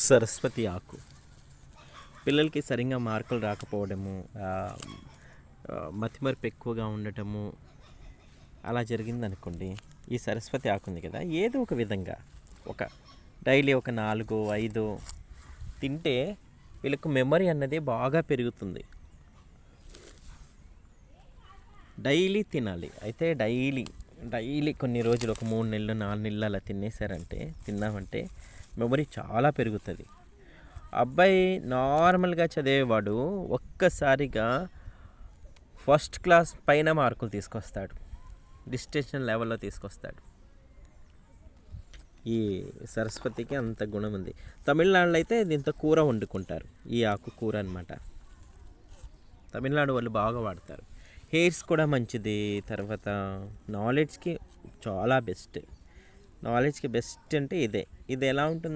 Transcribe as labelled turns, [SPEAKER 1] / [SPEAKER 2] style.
[SPEAKER 1] సరస్వతి ఆకు పిల్లలకి సరిగ్గా మార్కులు రాకపోవడము, మతిమరుపు ఎక్కువగా ఉండటము అలా జరిగిందనుకోండి. ఈ సరస్వతి ఆకు ఉంది కదా, ఏదో ఒక విధంగా ఒక డైలీ ఒక 4, 5 తింటే వీళ్ళకు మెమరీ అన్నది బాగా పెరుగుతుంది. డైలీ తినాలి. అయితే డైలీ కొన్ని రోజులు ఒక 3 నెలలు 4 నెలలు అలా తిన్నామంటే మెమరీ చాలా పెరుగుతుంది. అబ్బాయి నార్మల్గా చదివేవాడు ఒక్కసారిగా ఫస్ట్ క్లాస్ పైన మార్కులు తీసుకొస్తాడు, డిస్టింక్షన్ లెవెల్లో తీసుకొస్తాడు. ఈ సరస్వతికి అంత గుణం ఉంది. తమిళనాడులో అయితే దీంతో కూర వండుకుంటారు. ఈ ఆకు కూర అనమాట. తమిళనాడు వాళ్ళు బాగా వాడతారు. హెయిర్స్ కూడా మంచిది. తర్వాత నాలెడ్జ్కి చాలా బెస్ట్. నాలెడ్జ్కి బెస్ట్ అంటే ఇది ఎలా ఉంటుంది.